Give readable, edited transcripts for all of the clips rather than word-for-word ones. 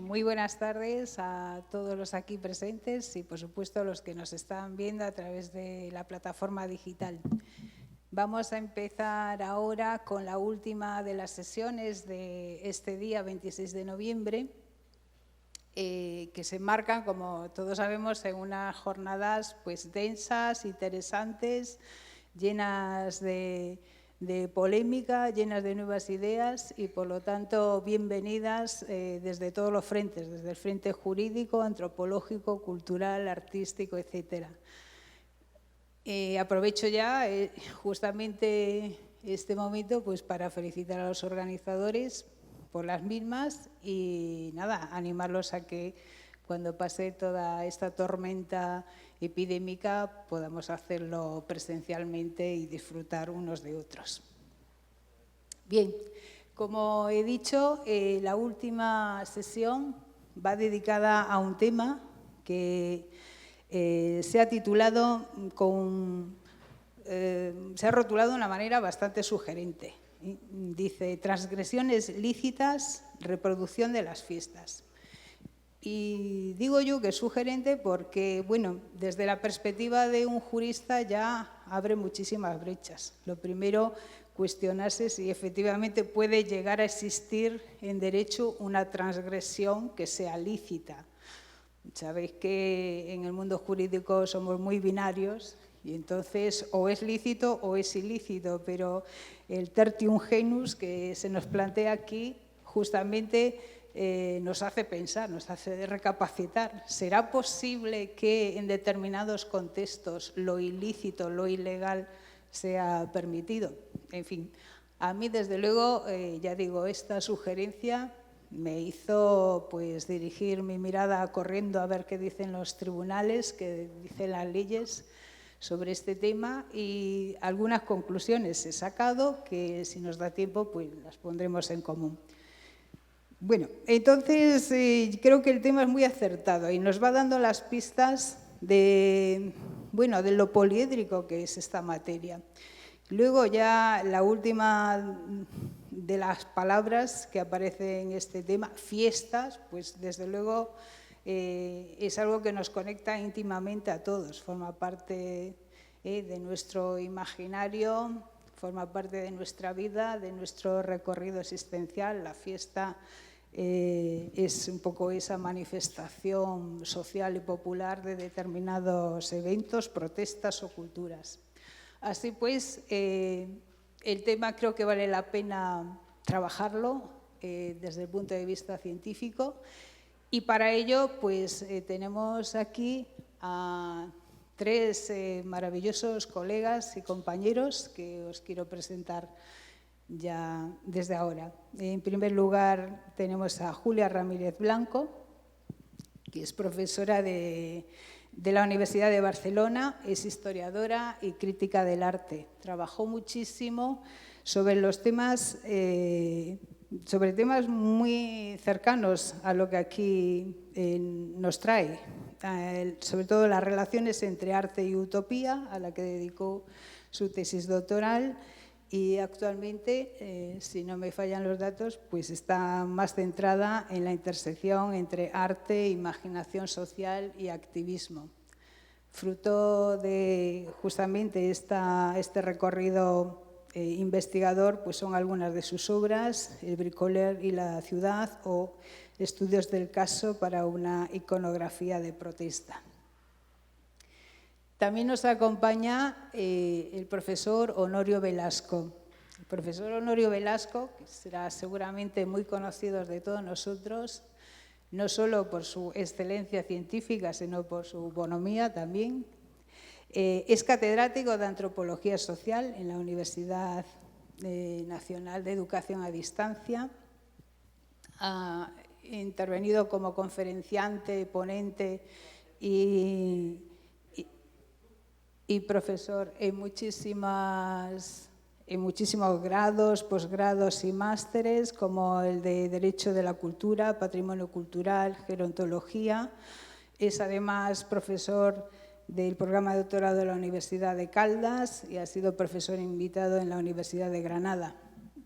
Muy buenas tardes a todos los aquí presentes y, por supuesto, a los que nos están viendo a través de la plataforma digital. Vamos a empezar ahora con la última de las sesiones de este día, 26 de noviembre, que se enmarcan, como todos sabemos, en unas jornadas pues, densas, interesantes, llenas de polémica, llenas de nuevas ideas y, por lo tanto, bienvenidas desde todos los frentes, desde el frente jurídico, antropológico, cultural, artístico, etcétera. Aprovecho ya justamente este momento pues, para felicitar a los organizadores por las mismas y nada, animarlos a que cuando pase toda esta tormenta epidémica podamos hacerlo presencialmente y disfrutar unos de otros. Bien, como he dicho, la última sesión va dedicada a un tema que se ha titulado se ha rotulado de una manera bastante sugerente. Dice, transgresiones lícitas, reproducción de las fiestas. Y digo yo que es sugerente porque, bueno, desde la perspectiva de un jurista ya abre muchísimas brechas. Lo primero, cuestionarse si efectivamente puede llegar a existir en derecho una transgresión que sea lícita. Sabéis que en el mundo jurídico somos muy binarios y entonces o es lícito o es ilícito, pero el tertium genus que se nos plantea aquí justamente nos hace pensar, nos hace recapacitar. ¿Será posible que en determinados contextos lo ilícito, lo ilegal sea permitido? En fin, a mí desde luego, ya digo, esta sugerencia me hizo pues dirigir mi mirada corriendo a ver qué dicen los tribunales, qué dicen las leyes sobre este tema y algunas conclusiones he sacado que si nos da tiempo pues las pondremos en común. Bueno, entonces creo que el tema es muy acertado y nos va dando las pistas de lo poliédrico que es esta materia. Luego ya la última de las palabras que aparece en este tema, fiestas, pues desde luego es algo que nos conecta íntimamente a todos, forma parte de nuestro imaginario, forma parte de nuestra vida, de nuestro recorrido existencial. La fiesta es un poco esa manifestación social y popular de determinados eventos, protestas o culturas. Así pues, el tema creo que vale la pena trabajarlo desde el punto de vista científico y para ello pues tenemos aquí a tres maravillosos colegas y compañeros que os quiero presentar ya desde ahora. En primer lugar tenemos a Julia Ramírez Blanco, que es profesora de la Universidad de Barcelona, es historiadora y crítica del arte. Trabajó muchísimo sobre los temas, sobre temas muy cercanos a lo que aquí nos trae, sobre todo las relaciones entre arte y utopía, a la que dedicó su tesis doctoral. Y actualmente, si no me fallan los datos, pues está más centrada en la intersección entre arte, imaginación social y activismo. Fruto de justamente este recorrido investigador, pues son algunas de sus obras, El bricoler y la ciudad o Estudios del caso para una iconografía de protesta. También nos acompaña el profesor Honorio Velasco. El profesor Honorio Velasco, que será seguramente muy conocido de todos nosotros, no solo por su excelencia científica, sino por su bonomía también. Es catedrático de Antropología Social en la Universidad Nacional de Educación a Distancia. Ha intervenido como conferenciante, ponente y profesor en muchísimos grados, posgrados y másteres, como el de Derecho de la Cultura, Patrimonio Cultural, Gerontología. Es además profesor del programa de doctorado de la Universidad de Caldas y ha sido profesor invitado en la Universidad de Granada.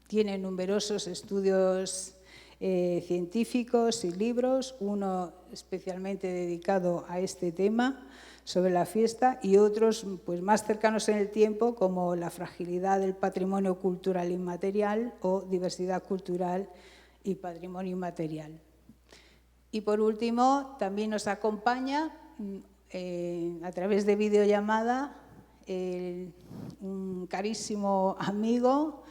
Tiene numerosos estudios científicos y libros, uno especialmente dedicado a este tema sobre la fiesta y otros pues, más cercanos en el tiempo, como la fragilidad del patrimonio cultural inmaterial o diversidad cultural y patrimonio inmaterial. Y por último, también nos acompaña a través de videollamada un carísimo amigo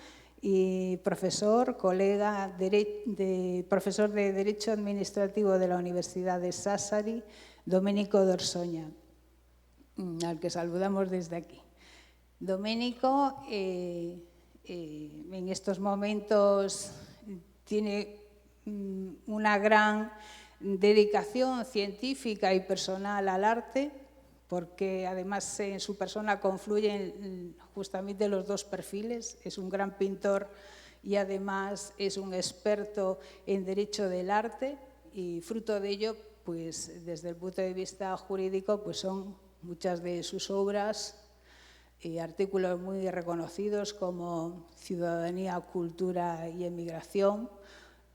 y profesor, colega, profesor de Derecho Administrativo de la Universidad de Sassari, Domenico Dorsoña, al que saludamos desde aquí. Domenico en estos momentos tiene una gran dedicación científica y personal al arte, porque además en su persona confluyen justamente los dos perfiles. Es un gran pintor y además es un experto en derecho del arte, y fruto de ello, pues desde el punto de vista jurídico, pues son muchas de sus obras y artículos muy reconocidos como Ciudadanía, Cultura y Emigración.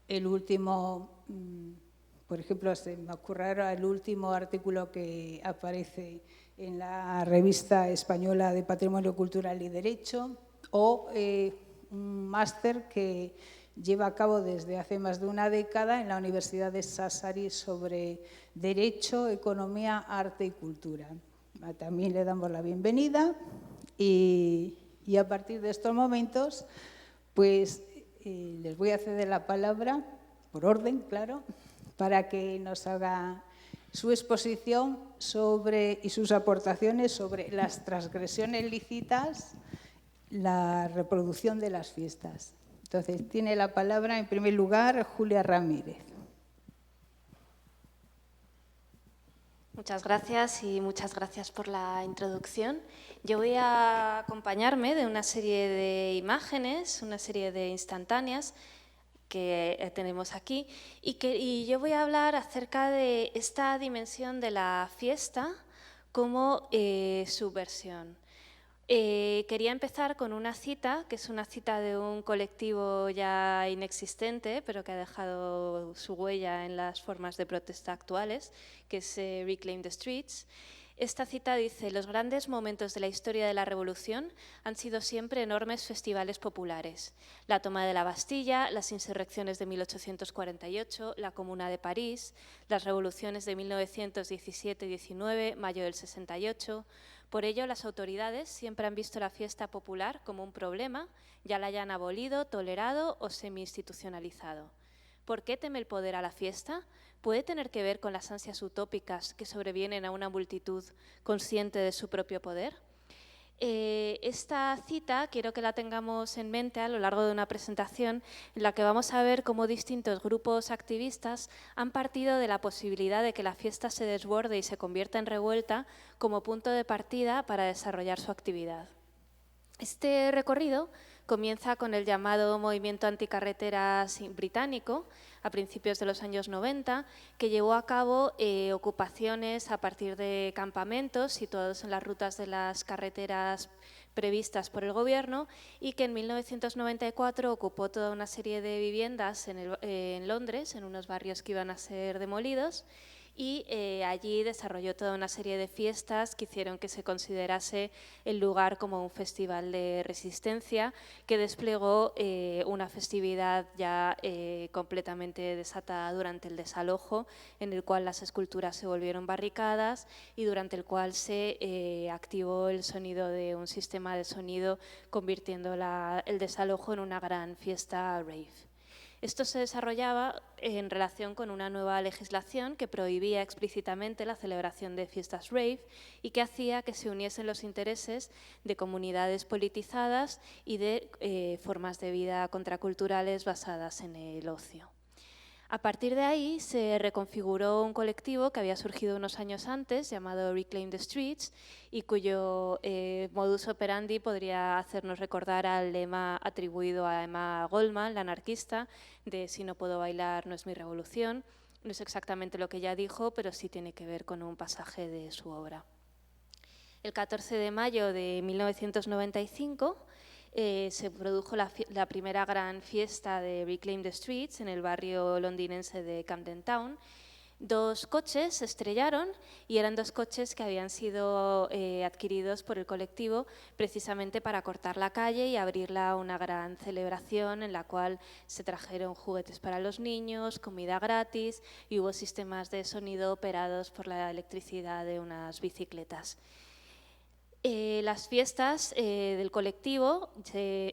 El último, por ejemplo, se me ocurre ahora el último artículo que aparece en la Revista Española de Patrimonio Cultural y Derecho, o un máster que lleva a cabo desde hace más de una década en la Universidad de Sassari sobre Derecho, Economía, Arte y Cultura. También le damos la bienvenida y a partir de estos momentos, pues les voy a ceder la palabra, por orden, claro, para que nos haga su exposición y sus aportaciones sobre las transgresiones lícitas, la reproducción de las fiestas. Entonces, tiene la palabra, en primer lugar, Julia Ramírez. Muchas gracias y muchas gracias por la introducción. Yo voy a acompañarme de una serie de imágenes, una serie de instantáneas que tenemos aquí y yo voy a hablar acerca de esta dimensión de la fiesta como subversión. Quería empezar con una cita, que es una cita de un colectivo ya inexistente, pero que ha dejado su huella en las formas de protesta actuales, que es Reclaim the Streets. Esta cita dice: los grandes momentos de la historia de la Revolución han sido siempre enormes festivales populares. La toma de la Bastilla, las insurrecciones de 1848, la Comuna de París, las revoluciones de 1917-19, mayo del 68… Por ello, las autoridades siempre han visto la fiesta popular como un problema, ya la hayan abolido, tolerado o semi-institucionalizado. ¿Por qué teme el poder a la fiesta? ¿Puede tener que ver con las ansias utópicas que sobrevienen a una multitud consciente de su propio poder? Esta cita quiero que la tengamos en mente a lo largo de una presentación en la que vamos a ver cómo distintos grupos activistas han partido de la posibilidad de que la fiesta se desborde y se convierta en revuelta como punto de partida para desarrollar su actividad. Este recorrido comienza con el llamado movimiento anticarreteras británico a principios de los años 90, que llevó a cabo ocupaciones a partir de campamentos situados en las rutas de las carreteras previstas por el Gobierno y que en 1994 ocupó toda una serie de viviendas en Londres, en unos barrios que iban a ser demolidos, y allí desarrolló toda una serie de fiestas que hicieron que se considerase el lugar como un festival de resistencia, que desplegó una festividad ya completamente desatada durante el desalojo, en el cual las esculturas se volvieron barricadas y durante el cual se activó el sonido de un sistema de sonido, convirtiendo el desalojo en una gran fiesta rave. Esto se desarrollaba en relación con una nueva legislación que prohibía explícitamente la celebración de fiestas rave y que hacía que se uniesen los intereses de comunidades politizadas y de formas de vida contraculturales basadas en el ocio. A partir de ahí se reconfiguró un colectivo que había surgido unos años antes, llamado Reclaim the Streets, y cuyo modus operandi podría hacernos recordar al lema atribuido a Emma Goldman, la anarquista, de "si no puedo bailar, no es mi revolución". No es exactamente lo que ella dijo, pero sí tiene que ver con un pasaje de su obra. El 14 de mayo de 1995, se produjo la primera gran fiesta de Reclaim the Streets en el barrio londinense de Camden Town. 2 coches se estrellaron y eran 2 coches que habían sido adquiridos por el colectivo precisamente para cortar la calle y abrirla a una gran celebración en la cual se trajeron juguetes para los niños, comida gratis y hubo sistemas de sonido operados por la electricidad de unas bicicletas. Las fiestas del colectivo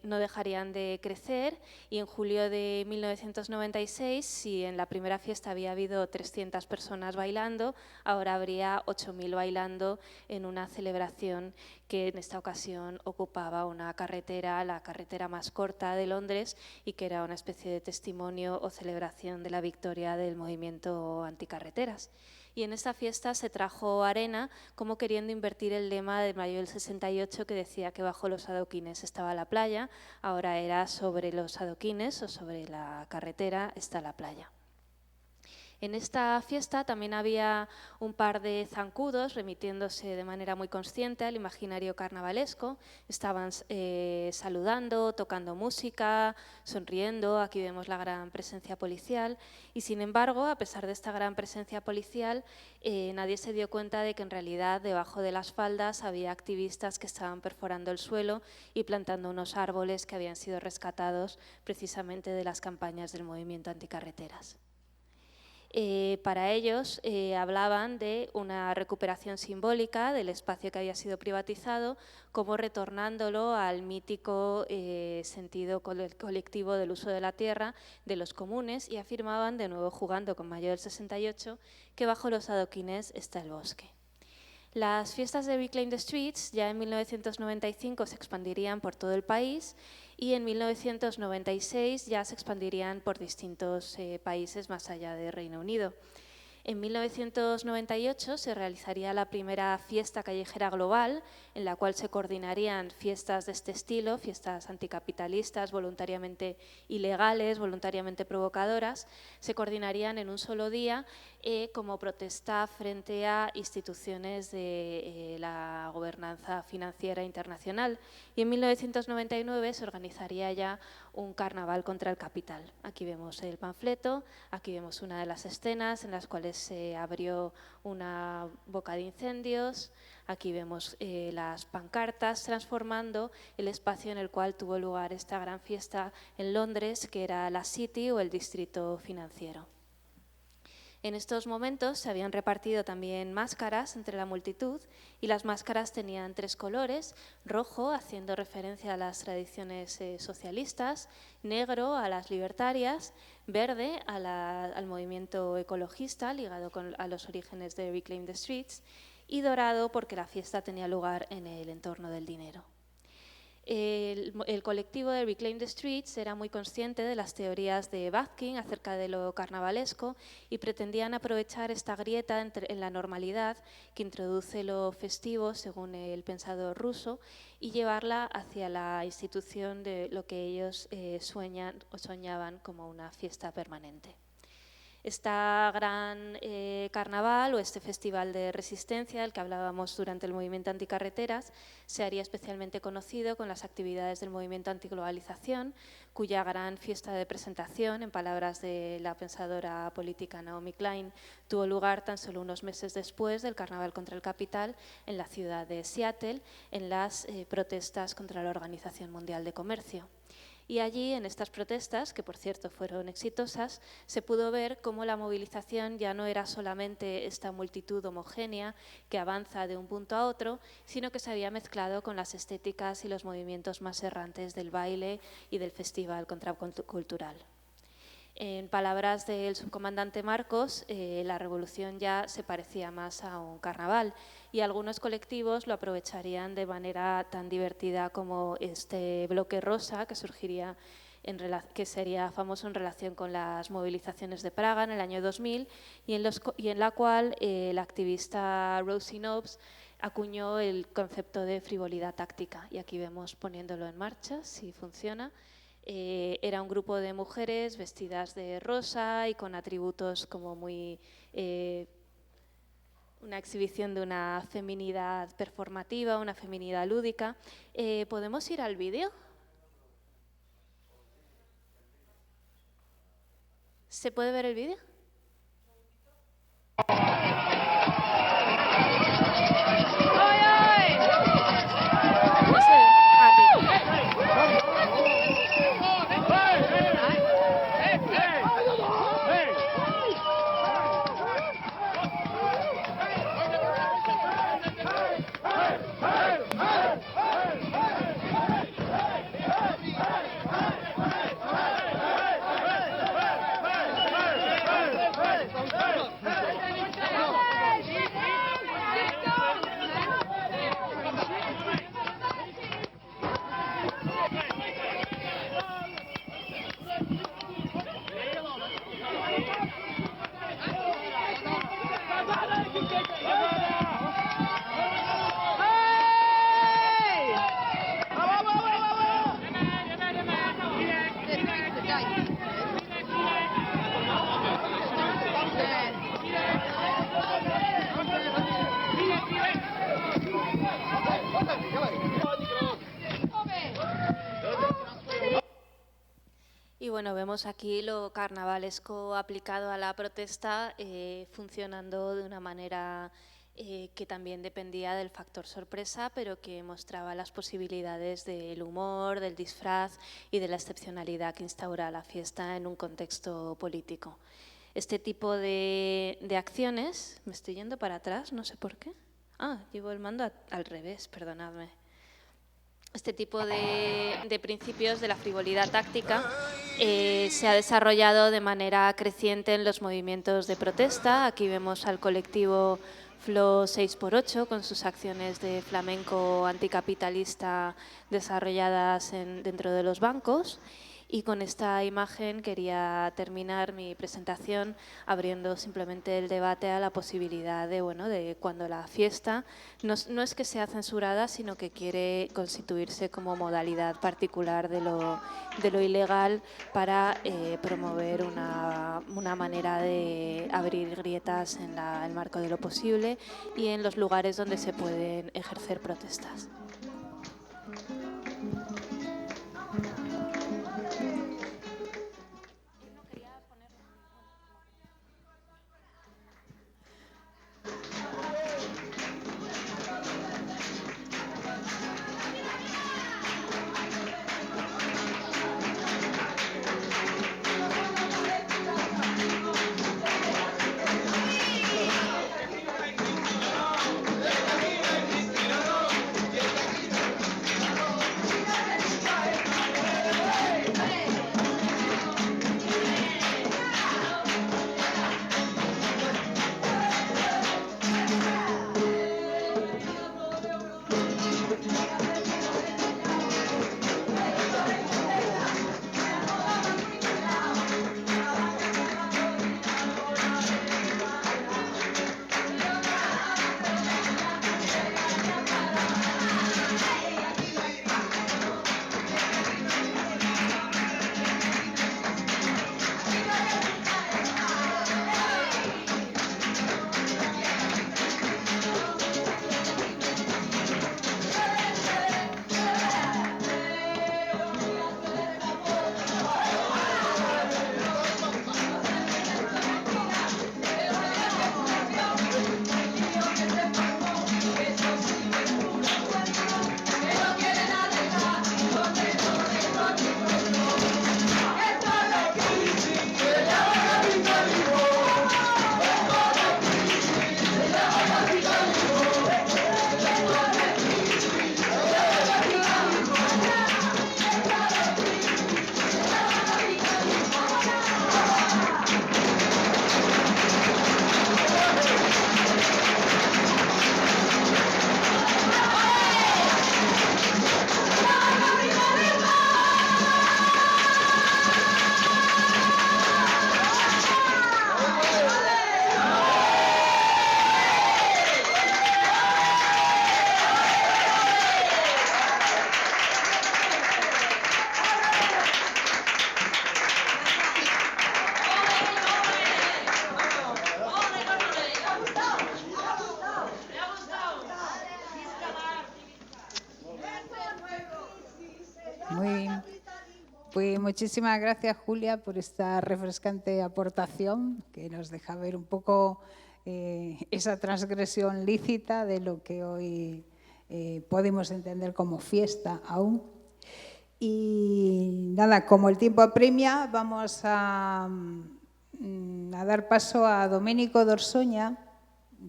no dejarían de crecer y en julio de 1996, si en la primera fiesta había habido 300 personas bailando, ahora habría 8.000 bailando en una celebración que en esta ocasión ocupaba una carretera, la carretera más corta de Londres, y que era una especie de testimonio o celebración de la victoria del movimiento anticarreteras. Y en esta fiesta se trajo arena como queriendo invertir el lema de mayo del 68 que decía que bajo los adoquines estaba la playa, ahora era sobre los adoquines o sobre la carretera está la playa. En esta fiesta también había un par de zancudos remitiéndose de manera muy consciente al imaginario carnavalesco. Estaban saludando, tocando música, sonriendo. Aquí vemos la gran presencia policial. Y sin embargo, a pesar de esta gran presencia policial, nadie se dio cuenta de que en realidad debajo de las faldas había activistas que estaban perforando el suelo y plantando unos árboles que habían sido rescatados precisamente de las campañas del movimiento anticarreteras. Para ellos hablaban de una recuperación simbólica del espacio que había sido privatizado, como retornándolo al mítico sentido colectivo del uso de la tierra de los comunes, y afirmaban, de nuevo jugando con mayo del 68, que bajo los adoquines está el bosque. Las fiestas de Reclaim the Streets ya en 1995 se expandirían por todo el país y en 1996 ya se expandirían por distintos países más allá del Reino Unido. En 1998 se realizaría la primera fiesta callejera global, en la cual se coordinarían fiestas de este estilo, fiestas anticapitalistas, voluntariamente ilegales, voluntariamente provocadoras, se coordinarían en un solo día como protesta frente a instituciones de la gobernanza financiera internacional. Y en 1999 se organizaría ya un carnaval contra el capital. Aquí vemos el panfleto, aquí vemos una de las escenas en las cuales se abrió una boca de incendios, aquí vemos las pancartas transformando el espacio en el cual tuvo lugar esta gran fiesta en Londres, que era la City o el distrito financiero. En estos momentos se habían repartido también máscaras entre la multitud y las máscaras tenían 3 colores: rojo, haciendo referencia a las tradiciones socialistas; negro, a las libertarias; verde, al movimiento ecologista ligado a los orígenes de Reclaim the Streets; y dorado porque la fiesta tenía lugar en el entorno del dinero. El colectivo de Reclaim the Streets era muy consciente de las teorías de Bakhtin acerca de lo carnavalesco y pretendían aprovechar esta grieta en la normalidad que introduce lo festivo, según el pensador ruso, y llevarla hacia la institución de lo que ellos soñaban como una fiesta permanente. Esta gran carnaval o este festival de resistencia del que hablábamos durante el movimiento anticarreteras se haría especialmente conocido con las actividades del movimiento antiglobalización, cuya gran fiesta de presentación, en palabras de la pensadora política Naomi Klein, tuvo lugar tan solo unos meses después del carnaval contra el capital en la ciudad de Seattle, en las protestas contra la Organización Mundial de Comercio. Y allí, en estas protestas, que por cierto fueron exitosas, se pudo ver cómo la movilización ya no era solamente esta multitud homogénea que avanza de un punto a otro, sino que se había mezclado con las estéticas y los movimientos más errantes del baile y del festival contracultural. En palabras del subcomandante Marcos, la revolución ya se parecía más a un carnaval y algunos colectivos lo aprovecharían de manera tan divertida como este bloque rosa que surgiría, que sería famoso en relación con las movilizaciones de Praga en el año 2000 y en la cual el activista Rosie Knobs acuñó el concepto de frivolidad táctica. Y aquí vemos poniéndolo en marcha, si funciona. Era un grupo de mujeres vestidas de rosa y con atributos como muy... una exhibición de una feminidad performativa, una feminidad lúdica. ¿Podemos ir al vídeo? ¿Se puede ver el vídeo? No sé. Y bueno, vemos aquí lo carnavalesco aplicado a la protesta, funcionando de una manera que también dependía del factor sorpresa, pero que mostraba las posibilidades del humor, del disfraz y de la excepcionalidad que instaura la fiesta en un contexto político. Este tipo de acciones, me estoy yendo para atrás, no sé por qué. Llevo el mando al revés, perdonadme. Este tipo de principios de la frivolidad táctica se ha desarrollado de manera creciente en los movimientos de protesta. Aquí vemos al colectivo Flo 6x8 con sus acciones de flamenco anticapitalista desarrolladas dentro de los bancos. Y con esta imagen quería terminar mi presentación abriendo simplemente el debate a la posibilidad de cuando la fiesta no es que sea censurada, sino que quiere constituirse como modalidad particular de lo ilegal para promover una manera de abrir grietas en el marco de lo posible y en los lugares donde se pueden ejercer protestas. Pues muchísimas gracias, Julia, por esta refrescante aportación que nos deja ver un poco esa transgresión lícita de lo que hoy podemos entender como fiesta aún. Y nada, como el tiempo apremia, vamos a dar paso a Domenico Dorsoña,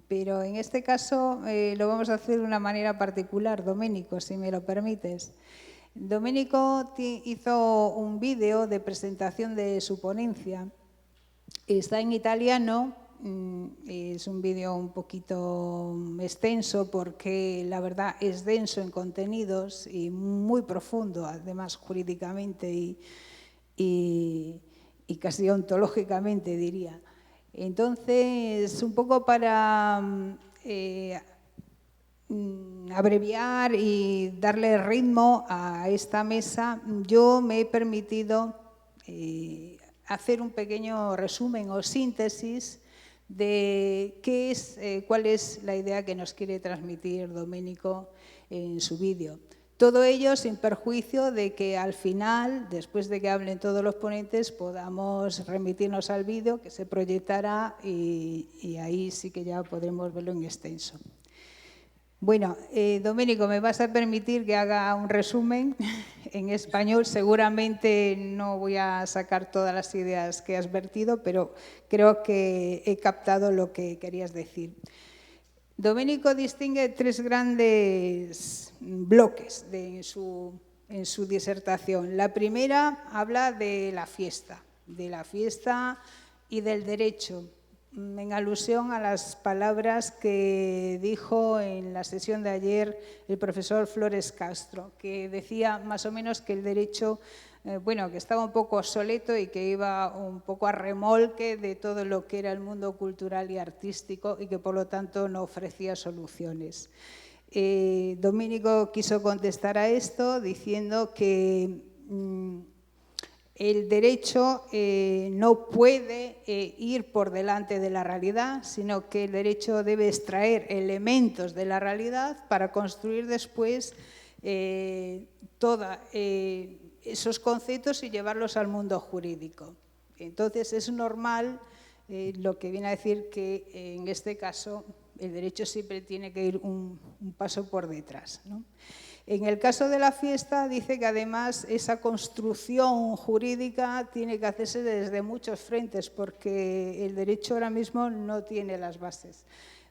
pero en este caso lo vamos a hacer de una manera particular. Domenico, si me lo permites. Domenico hizo un vídeo de presentación de su ponencia. Está en italiano, es un vídeo un poquito extenso porque la verdad es denso en contenidos y muy profundo, además jurídicamente y casi ontológicamente, diría. Entonces, un poco para abreviar y darle ritmo a esta mesa, yo me he permitido hacer un pequeño resumen o síntesis de cuál es la idea que nos quiere transmitir Domenico en su vídeo. Todo ello sin perjuicio de que al final, después de que hablen todos los ponentes, podamos remitirnos al vídeo que se proyectará y ahí sí que ya podremos verlo en extenso. Bueno, Domenico, me vas a permitir que haga un resumen en español. Seguramente no voy a sacar todas las ideas que has vertido, pero creo que he captado lo que querías decir. Domenico distingue tres grandes bloques en su disertación. La primera habla de la fiesta y del derecho, en alusión a las palabras que dijo en la sesión de ayer el profesor Flores Castro, que decía más o menos que el derecho, que estaba un poco obsoleto y que iba un poco a remolque de todo lo que era el mundo cultural y artístico y que por lo tanto no ofrecía soluciones. Domenico quiso contestar a esto diciendo que el derecho no puede ir por delante de la realidad, sino que el derecho debe extraer elementos de la realidad para construir después todos esos conceptos y llevarlos al mundo jurídico. Entonces es normal lo que viene a decir que en este caso el derecho siempre tiene que ir un paso por detrás, ¿no? En el caso de la fiesta dice que además esa construcción jurídica tiene que hacerse desde muchos frentes porque el derecho ahora mismo no tiene las bases.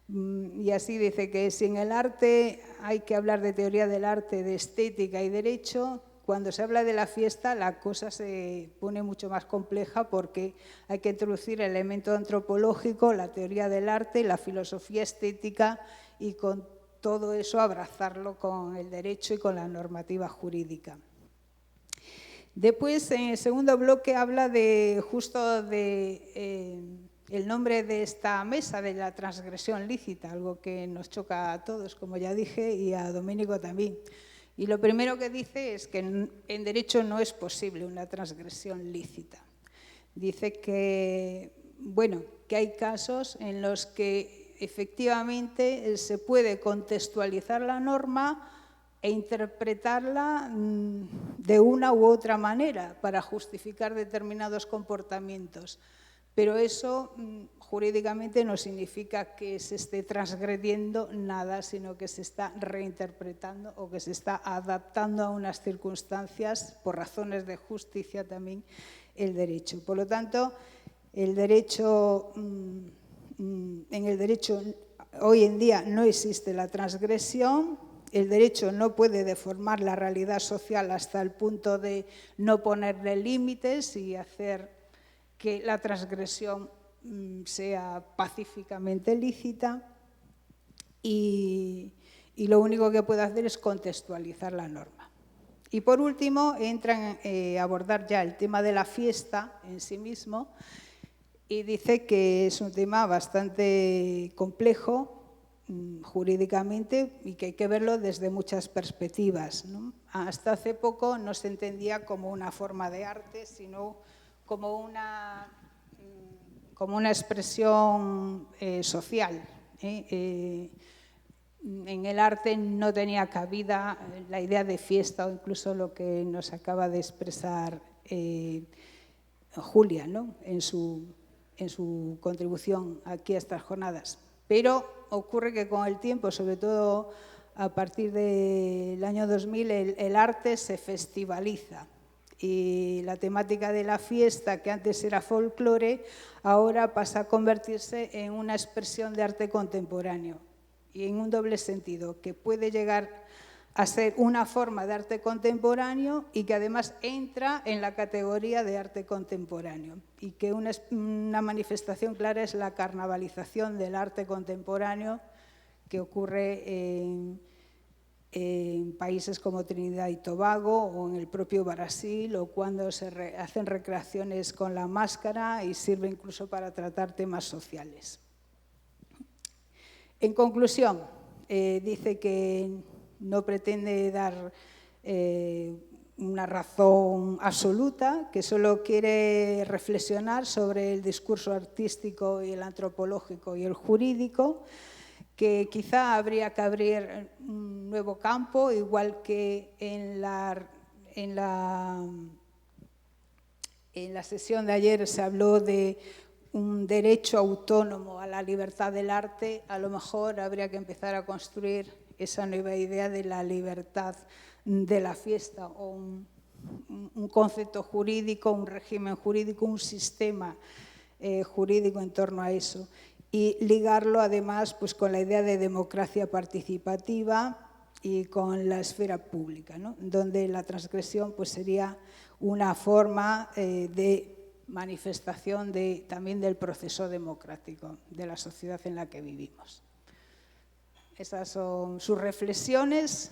Y así dice que si en el arte hay que hablar de teoría del arte, de estética y derecho, cuando se habla de la fiesta la cosa se pone mucho más compleja porque hay que introducir el elemento antropológico, la teoría del arte, la filosofía estética y con todo eso abrazarlo con el derecho y con la normativa jurídica. Después, en el segundo bloque, habla el nombre de esta mesa, de la transgresión lícita, algo que nos choca a todos, como ya dije, y a Domenico también. Y lo primero que dice es que en derecho no es posible una transgresión lícita. Dice que hay casos en los que efectivamente se puede contextualizar la norma e interpretarla de una u otra manera para justificar determinados comportamientos. Pero eso jurídicamente no significa que se esté transgrediendo nada, sino que se está reinterpretando o que se está adaptando a unas circunstancias, por razones de justicia también, el derecho. Por lo tanto, el derecho... En el derecho hoy en día no existe la transgresión, el derecho no puede deformar la realidad social hasta el punto de no ponerle límites y hacer que la transgresión sea pacíficamente lícita y lo único que puede hacer es contextualizar la norma. Y por último, entran a abordar ya el tema de la fiesta en sí mismo. Y dice que es un tema bastante complejo jurídicamente y que hay que verlo desde muchas perspectivas, ¿no? Hasta hace poco no se entendía como una forma de arte, sino como una expresión social. En el arte no tenía cabida la idea de fiesta o incluso lo que nos acaba de expresar Julia, ¿no?, en su contribución aquí a estas jornadas. Pero ocurre que con el tiempo, sobre todo a partir del año 2000, el arte se festivaliza y la temática de la fiesta, que antes era folclore, ahora pasa a convertirse en una expresión de arte contemporáneo, y en un doble sentido, que puede llegar a ser una forma de arte contemporáneo y que además entra en la categoría de arte contemporáneo, y que una manifestación clara es la carnavalización del arte contemporáneo que ocurre en países como Trinidad y Tobago o en el propio Brasil, o cuando se hacen recreaciones con la máscara y sirve incluso para tratar temas sociales. En conclusión, dice que no pretende dar una razón absoluta, que solo quiere reflexionar sobre el discurso artístico y el antropológico y el jurídico, que quizá habría que abrir un nuevo campo, igual que en la sesión de ayer se habló de un derecho autónomo a la libertad del arte. A lo mejor habría que empezar a construir esa nueva idea de la libertad de la fiesta, o un concepto jurídico, un régimen jurídico, un sistema jurídico en torno a eso, y ligarlo además pues con la idea de democracia participativa y con la esfera pública, ¿no?, donde la transgresión pues sería una forma de manifestación también del proceso democrático de la sociedad en la que vivimos. Esas son sus reflexiones.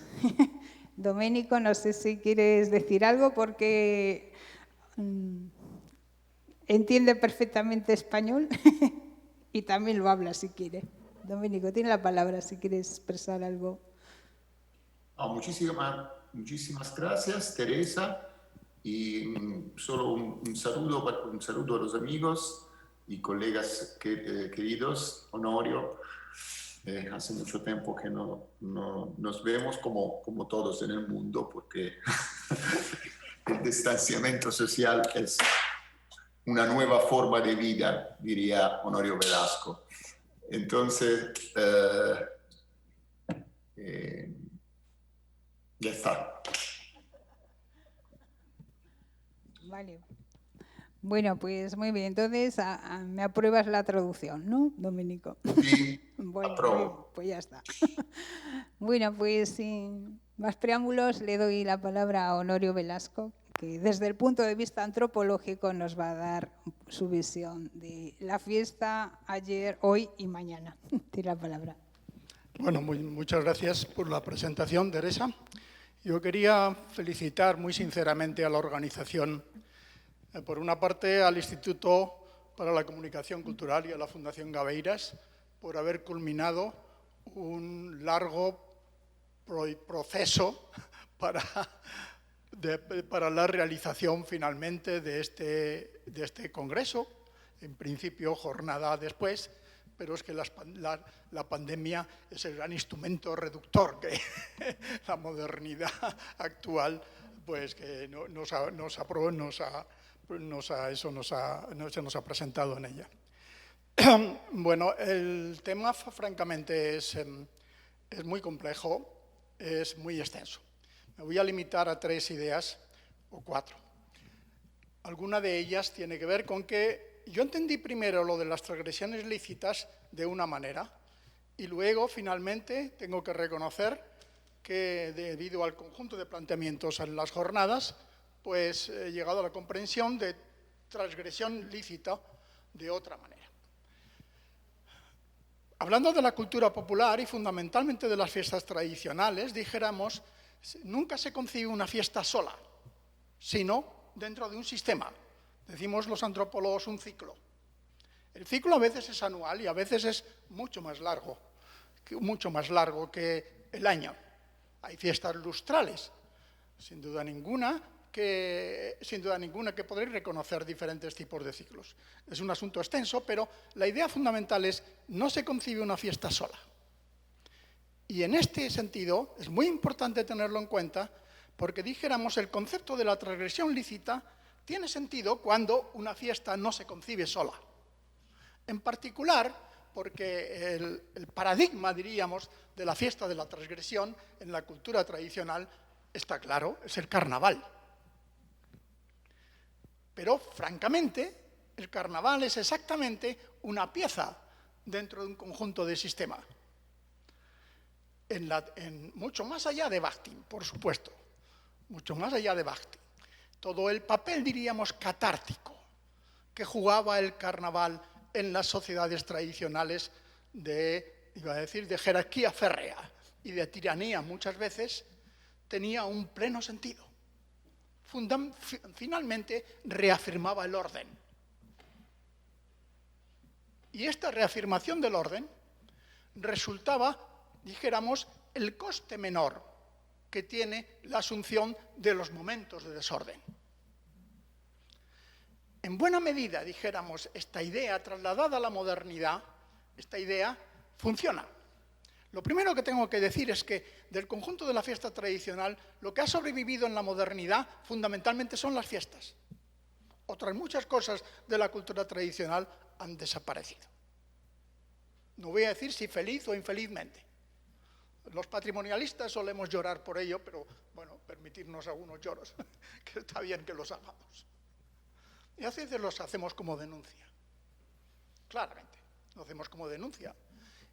Domenico, no sé si quieres decir algo, porque entiende perfectamente español y también lo habla si quiere. Domenico, tiene la palabra si quieres expresar algo. Muchísimas gracias, Teresa. Y solo un saludo a los amigos y colegas queridos. Honorio, hace mucho tiempo que no nos vemos como todos en el mundo, porque el distanciamiento social es una nueva forma de vida, diría Honorio Velasco. Entonces, ya está. Vale. Bueno, pues muy bien. Entonces, me apruebas la traducción, ¿no, Domenico? Sí, bueno, apruebo. Pues ya está. Bueno, pues sin más preámbulos, le doy la palabra a Honorio Velasco, que desde el punto de vista antropológico nos va a dar su visión de la fiesta ayer, hoy y mañana. Tiene la palabra. Bueno, muchas gracias por la presentación, Teresa. Yo quería felicitar muy sinceramente a la organización, por una parte al Instituto para la Comunicación Cultural y a la Fundación Gaveiras, por haber culminado un largo proceso para la realización finalmente de este congreso, en principio jornada después, pero es que la pandemia es el gran instrumento reductor que la modernidad actual pues que se nos ha presentado en ella. Bueno, el tema francamente es muy complejo, es muy extenso. Me voy a limitar a 3 ideas o 4. Alguna de ellas tiene que ver con que yo entendí primero lo de las transgresiones lícitas de una manera y luego, finalmente, tengo que reconocer que debido al conjunto de planteamientos en las jornadas, pues he llegado a la comprensión de transgresión lícita de otra manera. Hablando de la cultura popular y fundamentalmente de las fiestas tradicionales, dijéramos, nunca se concibe una fiesta sola, sino dentro de un sistema. Decimos los antropólogos un ciclo. El ciclo a veces es anual y a veces es mucho más largo que el año. Hay fiestas lustrales, sin duda ninguna que podréis reconocer diferentes tipos de ciclos. Es un asunto extenso, pero la idea fundamental es no se concibe una fiesta sola. Y en este sentido es muy importante tenerlo en cuenta porque dijéramos el concepto de la transgresión lícita tiene sentido cuando una fiesta no se concibe sola. En particular, porque el paradigma, diríamos, de la fiesta de la transgresión en la cultura tradicional está claro, es el carnaval. Pero, francamente, el carnaval es exactamente una pieza dentro de un conjunto de sistema. Mucho más allá de Bakhtin, por supuesto, mucho más allá de Bakhtin. Todo el papel, diríamos, catártico que jugaba el carnaval en las sociedades tradicionales de jerarquía férrea y de tiranía muchas veces, tenía un pleno sentido. Finalmente reafirmaba el orden. Y esta reafirmación del orden resultaba, dijéramos, el coste menor que tiene la asunción de los momentos de desorden. En buena medida, dijéramos, esta idea trasladada a la modernidad, esta idea funciona. Lo primero que tengo que decir es que del conjunto de la fiesta tradicional, lo que ha sobrevivido en la modernidad fundamentalmente son las fiestas. Otras muchas cosas de la cultura tradicional han desaparecido. No voy a decir si feliz o infelizmente. Los patrimonialistas solemos llorar por ello, pero bueno, permitirnos algunos lloros, que está bien que los hagamos. Y a veces los hacemos como denuncia. Claramente, lo hacemos como denuncia.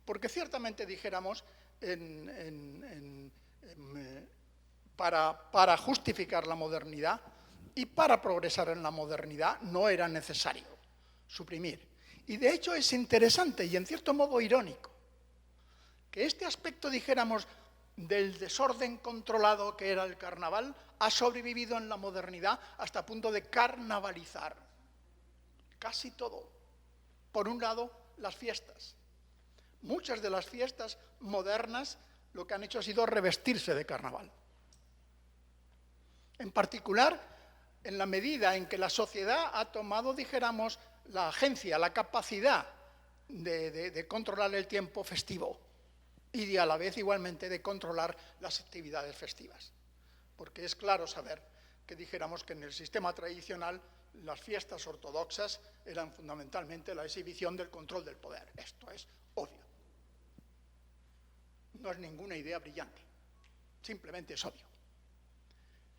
Porque ciertamente dijéramos, para justificar la modernidad y para progresar en la modernidad no era necesario suprimir. Y de hecho es interesante y en cierto modo irónico que este aspecto, dijéramos, del desorden controlado que era el carnaval ha sobrevivido en la modernidad hasta el punto de carnavalizar casi todo. Por un lado, las fiestas. Muchas de las fiestas modernas lo que han hecho ha sido revestirse de carnaval. En particular, en la medida en que la sociedad ha tomado, dijéramos, la agencia, la capacidad de controlar el tiempo festivo y a la vez igualmente de controlar las actividades festivas. Porque es claro saber que dijéramos que en el sistema tradicional las fiestas ortodoxas eran fundamentalmente la exhibición del control del poder. Esto es obvio. No es ninguna idea brillante, simplemente es obvio.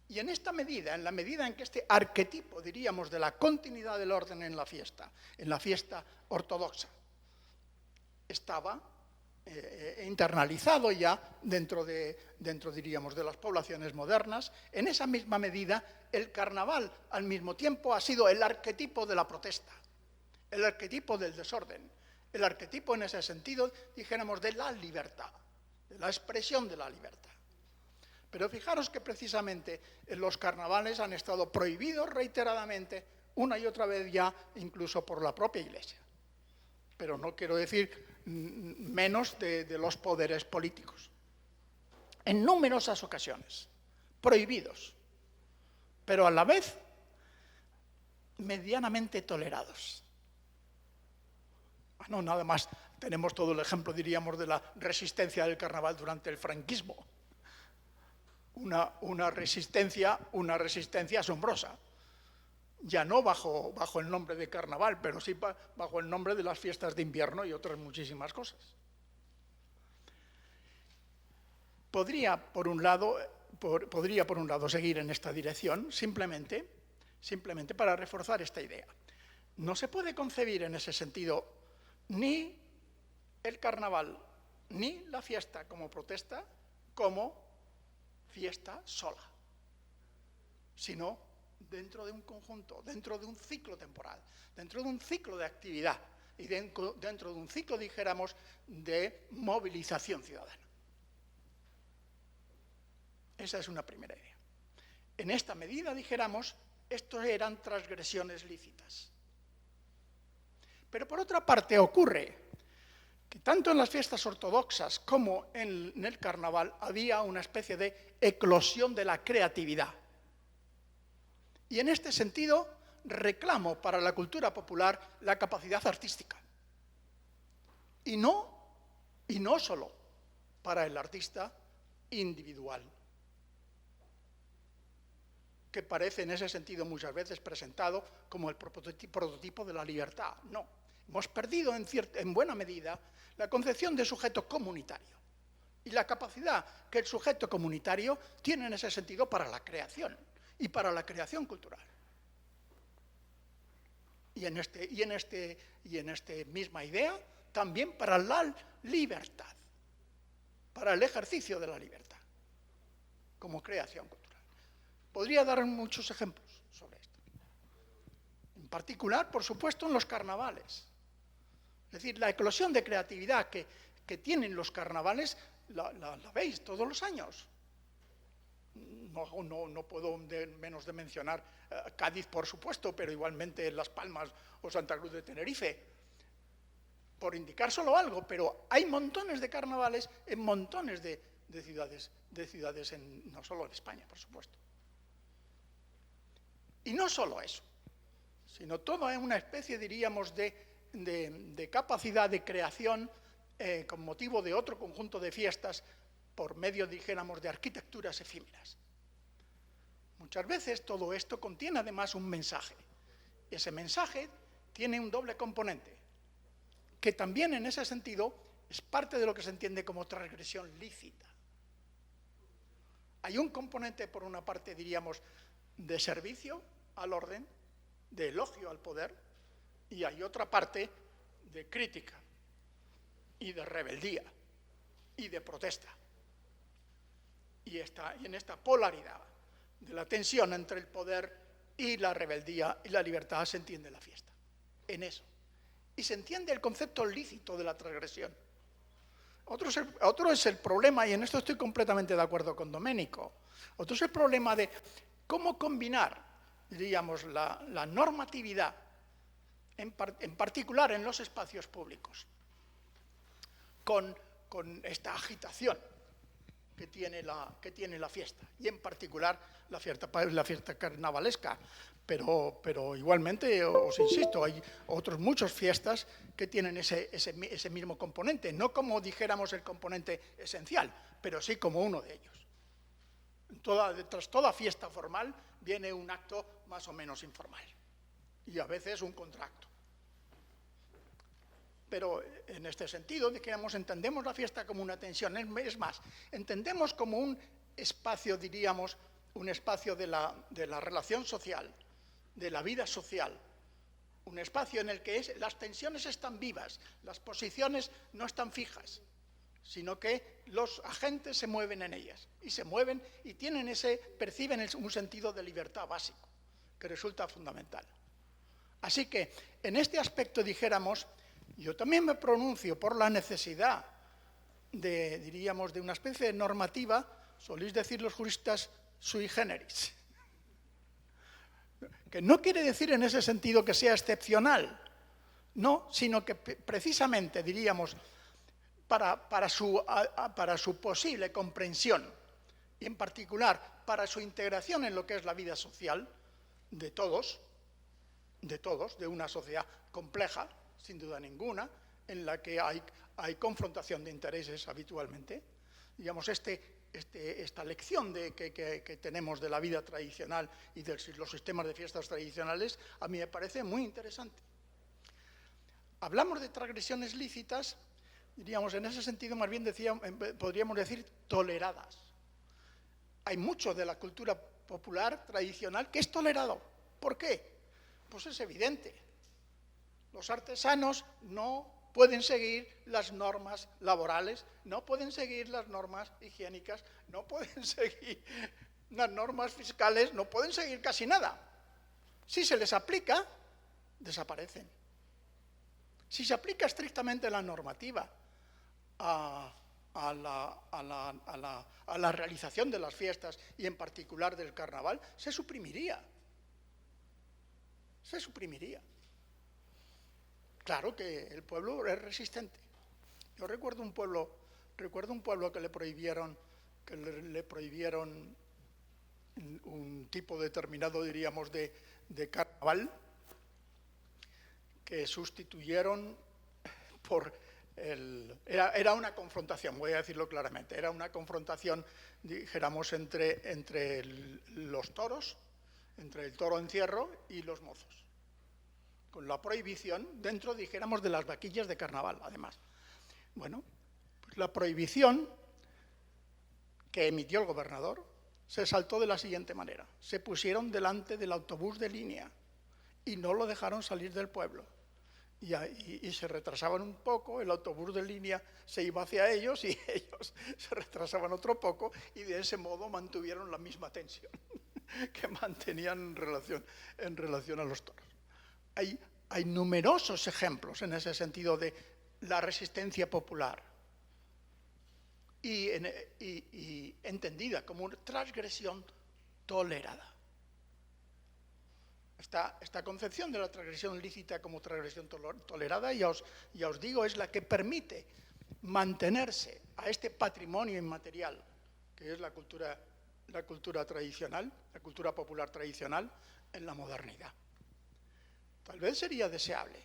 Y en esta medida, en la medida en que este arquetipo, diríamos, de la continuidad del orden en la fiesta ortodoxa, estaba internalizado ya dentro, diríamos, de las poblaciones modernas, en esa misma medida el carnaval al mismo tiempo ha sido el arquetipo de la protesta, el arquetipo del desorden, el arquetipo en ese sentido, dijéramos, de la libertad, de la expresión de la libertad. Pero fijaros que precisamente los carnavales han estado prohibidos reiteradamente, una y otra vez ya, incluso por la propia Iglesia. Pero no quiero decir menos de los poderes políticos. En numerosas ocasiones, prohibidos, pero a la vez medianamente tolerados. Bueno, nada más tenemos todo el ejemplo, diríamos, de la resistencia del carnaval durante el franquismo. Una resistencia asombrosa. Ya no bajo el nombre de carnaval, pero sí bajo el nombre de las fiestas de invierno y otras muchísimas cosas. Podría, por un lado, seguir en esta dirección, simplemente para reforzar esta idea. No se puede concebir en ese sentido ni el carnaval ni la fiesta como protesta como fiesta sola, sino dentro de un conjunto, dentro de un ciclo temporal, dentro de un ciclo de actividad y dentro de un ciclo, dijéramos, de movilización ciudadana. Esa es una primera idea. En esta medida, dijéramos, estos eran transgresiones lícitas. Pero por otra parte ocurre que tanto en las fiestas ortodoxas como en el carnaval había una especie de eclosión de la creatividad. Y en este sentido reclamo para la cultura popular la capacidad artística. Y no solo para el artista individual. que parece en ese sentido muchas veces presentado como el prototipo de la libertad. No, hemos perdido en buena medida la concepción de sujeto comunitario y la capacidad que el sujeto comunitario tiene en ese sentido para la creación y para la creación cultural. Y en esta misma idea también para la libertad, para el ejercicio de la libertad como creación cultural. Podría dar muchos ejemplos sobre esto. En particular, por supuesto, en los carnavales. Es decir, la eclosión de creatividad que tienen los carnavales la veis todos los años. No puedo menos de mencionar Cádiz, por supuesto, pero igualmente Las Palmas o Santa Cruz de Tenerife, por indicar solo algo, pero hay montones de carnavales en montones de ciudades, no solo en España, por supuesto. Y no solo eso, sino toda una especie, diríamos, de capacidad de creación con motivo de otro conjunto de fiestas por medio, dijéramos, de arquitecturas efímeras. Muchas veces todo esto contiene además un mensaje. Ese mensaje tiene un doble componente, que también en ese sentido es parte de lo que se entiende como transgresión lícita. Hay un componente, por una parte, diríamos, de servicio al orden, de elogio al poder, y hay otra parte de crítica y de rebeldía y de protesta. Y en esta polaridad de la tensión entre el poder y la rebeldía y la libertad se entiende la fiesta, en eso. Y se entiende el concepto lícito de la transgresión. Otro es el problema, y en esto estoy completamente de acuerdo con Domenico, otro es el problema de cómo combinar, diríamos, la normatividad, en particular en los espacios públicos, con esta agitación que tiene la fiesta, y en particular la fiesta carnavalesca. Pero igualmente, os insisto, hay otras muchas fiestas que tienen ese mismo componente, no como dijéramos el componente esencial, pero sí como uno de ellos. Tras toda fiesta formal viene un acto más o menos informal, y a veces un contracto. Pero en este sentido, dijéramos, entendemos la fiesta como una tensión. Es más, entendemos como un espacio, diríamos, un espacio de la relación social, de la vida social, un espacio en el que las tensiones están vivas, las posiciones no están fijas, sino que los agentes se mueven en ellas, y se mueven y perciben un sentido de libertad básico, que resulta fundamental. Así que, en este aspecto, dijéramos, yo también me pronuncio por la necesidad diríamos, de una especie de normativa, solís decir los juristas, sui generis, que no quiere decir en ese sentido que sea excepcional, no, sino que precisamente, diríamos, para su posible comprensión, y en particular para su integración en lo que es la vida social de todos, de una sociedad compleja, sin duda ninguna, en la que hay confrontación de intereses habitualmente. Digamos, esta lección que tenemos de la vida tradicional y de los sistemas de fiestas tradicionales, a mí me parece muy interesante. Hablamos de transgresiones lícitas, diríamos, en ese sentido, más bien podríamos decir toleradas. Hay mucho de la cultura popular tradicional que es tolerado. ¿Por qué? Pues es evidente. Los artesanos no pueden seguir las normas laborales, no pueden seguir las normas higiénicas, no pueden seguir las normas fiscales, no pueden seguir casi nada. Si se les aplica, desaparecen. Si se aplica estrictamente la normativa a la realización de las fiestas y en particular del carnaval, se suprimiría. Se suprimiría. Claro que el pueblo es resistente. Yo recuerdo un pueblo que le prohibieron un tipo determinado, diríamos, de carnaval, que sustituyeron por era una confrontación, voy a decirlo claramente, era una confrontación, dijéramos, entre los toros entre el toro encierro y los mozos, con la prohibición, dentro, dijéramos, de las vaquillas de carnaval, además. Bueno, pues la prohibición que emitió el gobernador se saltó de la siguiente manera. Se pusieron delante del autobús de línea y no lo dejaron salir del pueblo. Y se retrasaban un poco, el autobús de línea se iba hacia ellos y ellos se retrasaban otro poco, y de ese modo mantuvieron la misma tensión que mantenían en relación a los toros. Hay numerosos ejemplos en ese sentido de la resistencia popular y entendida como una transgresión tolerada. Esta concepción de la transgresión lícita como transgresión tolerada, ya os digo, es la que permite mantenerse a este patrimonio inmaterial, que es la cultura tradicional, la cultura popular tradicional, en la modernidad. Tal vez sería deseable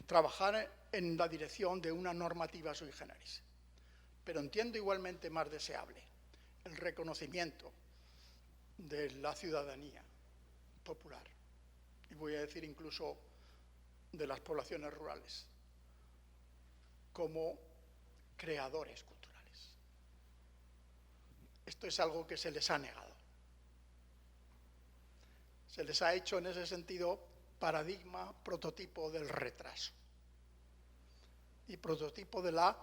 trabajar en la dirección de una normativa sui generis, pero entiendo igualmente más deseable el reconocimiento de la ciudadanía popular, y voy a decir incluso de las poblaciones rurales, como creadores culturales. Esto es algo que se les ha negado. Se les ha hecho en ese sentido paradigma, prototipo del retraso y prototipo de la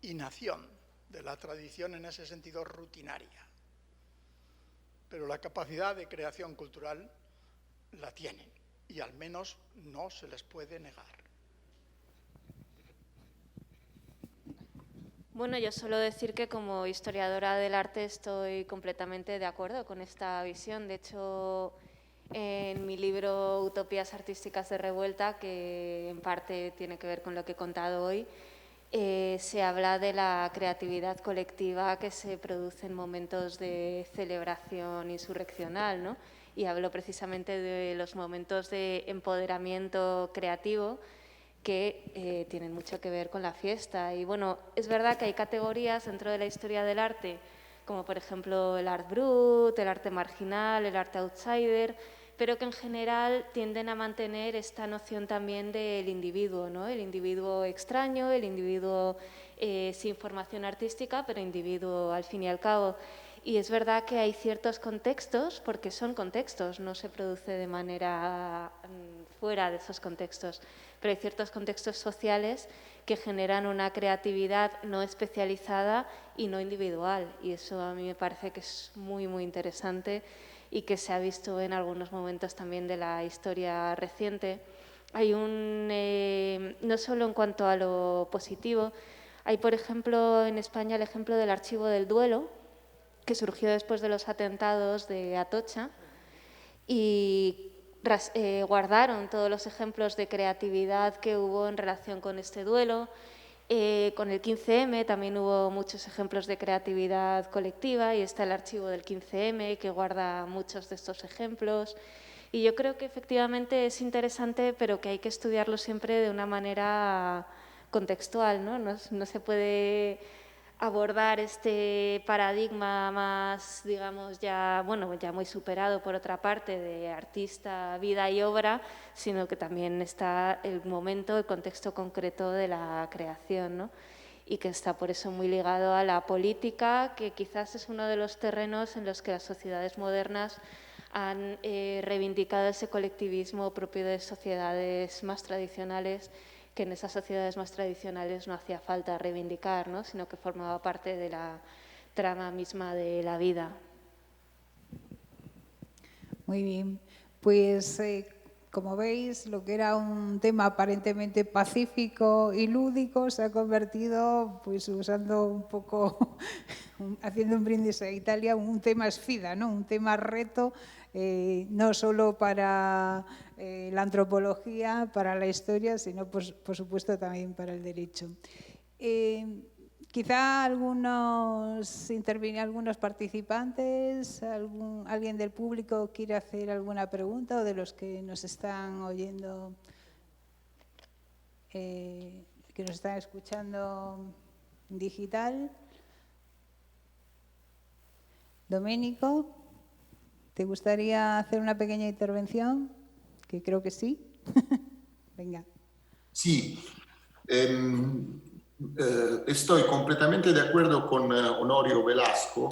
inacción, de la tradición en ese sentido rutinaria. Pero la capacidad de creación cultural la tienen, y al menos no se les puede negar. Bueno, yo suelo decir que como historiadora del arte estoy completamente de acuerdo con esta visión. De hecho, en mi libro Utopías artísticas de revuelta, que en parte tiene que ver con lo que he contado hoy, se habla de la creatividad colectiva que se produce en momentos de celebración insurreccional, ¿no? Y hablo precisamente de los momentos de empoderamiento creativo que tienen mucho que ver con la fiesta. Y bueno, es verdad que hay categorías dentro de la historia del arte, como por ejemplo el art brut, el arte marginal, el arte outsider, pero que en general tienden a mantener esta noción también del individuo, ¿no? El individuo extraño, el individuo sin formación artística, pero individuo al fin y al cabo. Y es verdad que hay ciertos contextos, porque son contextos, no se produce de manera fuera de esos contextos, pero hay ciertos contextos sociales que generan una creatividad no especializada y no individual. Y eso a mí me parece que es muy, muy interesante y que se ha visto en algunos momentos también de la historia reciente. Hay no solo en cuanto a lo positivo, hay, por ejemplo, en España el ejemplo del Archivo del Duelo, que surgió después de los atentados de Atocha, y guardaron todos los ejemplos de creatividad que hubo en relación con este duelo. Con el 15M también hubo muchos ejemplos de creatividad colectiva, y está el archivo del 15M que guarda muchos de estos ejemplos. Y yo creo que efectivamente es interesante, pero que hay que estudiarlo siempre de una manera contextual, ¿no? No se puede abordar este paradigma más, digamos, ya muy superado por otra parte, de artista, vida y obra, sino que también está el momento, el contexto concreto de la creación, ¿no? Y que está por eso muy ligado a la política, que quizás es uno de los terrenos en los que las sociedades modernas han reivindicado ese colectivismo propio de sociedades más tradicionales, que en esas sociedades más tradicionales no hacía falta reivindicar, ¿no? Sino que formaba parte de la trama misma de la vida. Muy bien, pues como veis, lo que era un tema aparentemente pacífico y lúdico se ha convertido, pues usando un poco, haciendo un brindis a Italia, un tema sfida, ¿no? Un tema reto, no solo para la antropología, para la historia, sino por supuesto también para el derecho. Quizá algunos participantes, alguien del público quiere hacer alguna pregunta, o de los que nos están oyendo, que nos están escuchando en digital. Domenico, ¿te gustaría hacer una pequeña intervención? Que creo que sí. Venga. Sí, estoy completamente de acuerdo con Honorio Velasco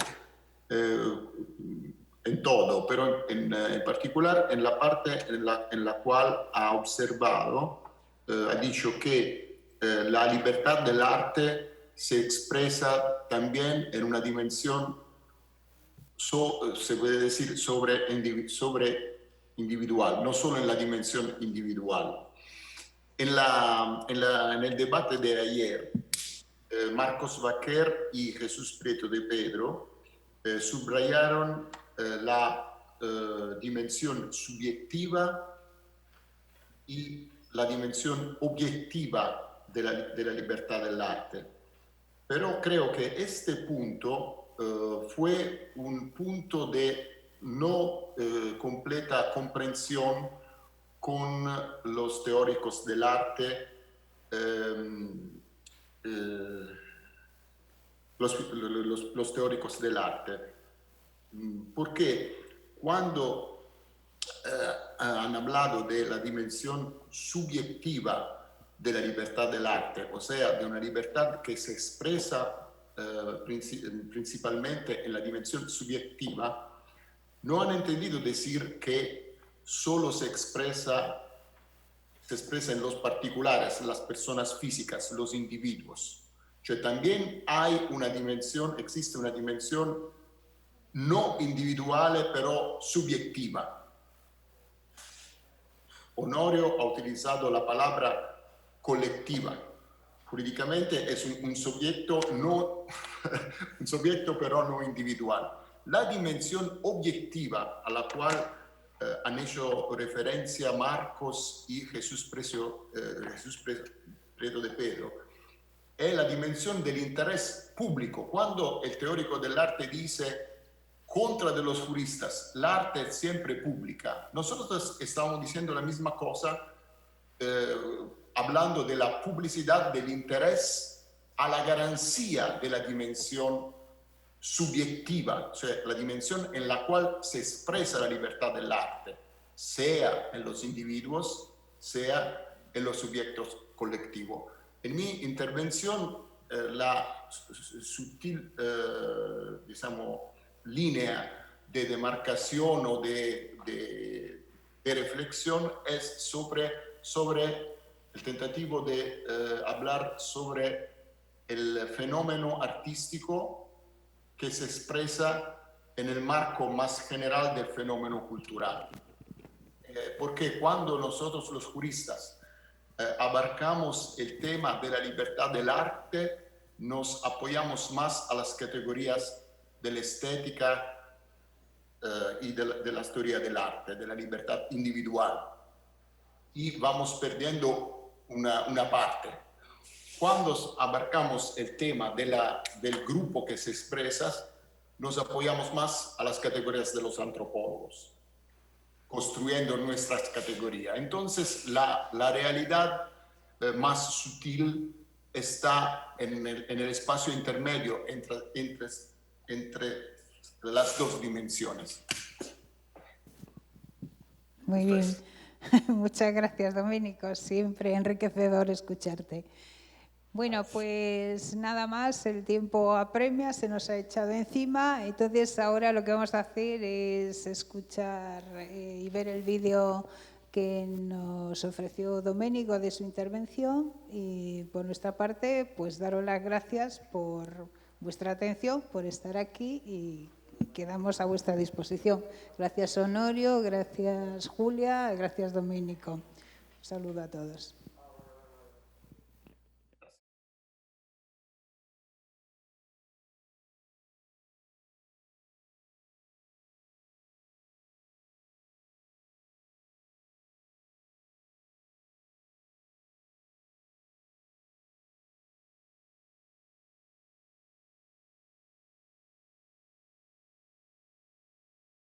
en todo, pero en particular en la parte en la cual ha observado, ha dicho que la libertad del arte se expresa también en una dimensión, se puede decir, sobre individual, no solo en la dimensión individual. En el debate de ayer, Marcos Vaquer y Jesús Prieto de Pedro subrayaron la dimensión subjetiva y la dimensión objetiva de la libertad del arte. Pero creo que este punto fue un punto de no completa comprensión con los teóricos del arte, los teóricos del arte. Porque cuando han hablado de la dimensión subjetiva de la libertad del arte, o sea, de una libertad que se expresa principalmente en la dimensión subjetiva, no han entendido decir que solo se expresa en los particulares, las personas físicas, los individuos. Cioè también hay una dimensión, existe una dimensión no individual, pero subjetiva. Honorio ha utilizado la palabra colectiva. Jurídicamente es un sujeto, no, un sujeto pero no individual. La dimensión objetiva a la cual han hecho referencia Marcos y Jesús Prieto de Pedro es la dimensión del interés público. Cuando el teórico del arte dice contra de los juristas, el arte es siempre pública, nosotros estamos diciendo la misma cosa hablando de la publicidad del interés a la garantía de la dimensión subjetiva, cioè la dimensión en la cual se expresa la libertad del arte, sea en los individuos, sea en los sujetos colectivos. En mi intervención, la sutil, digamos, línea de demarcación o de reflexión es sobre el tentativo de hablar sobre el fenómeno artístico que se expresa en el marco más general del fenómeno cultural. Porque cuando nosotros los juristas abarcamos el tema de la libertad del arte, nos apoyamos más a las categorías de la estética y de la teoría del arte, de la libertad individual. Y vamos perdiendo una parte. Cuando abarcamos el tema del grupo que se expresa, nos apoyamos más a las categorías de los antropólogos, construyendo nuestras categorías. Entonces, la realidad más sutil está en el espacio intermedio entre las dos dimensiones. Muy bien. Muchas gracias, Domenico. Siempre enriquecedor escucharte. Bueno, pues nada más, el tiempo apremia, se nos ha echado encima, entonces ahora lo que vamos a hacer es escuchar y ver el vídeo que nos ofreció Domenico de su intervención y por nuestra parte, pues daros las gracias por vuestra atención, por estar aquí y quedamos a vuestra disposición. Gracias, Honorio, gracias, Julia, gracias, Domenico. Un saludo a todos.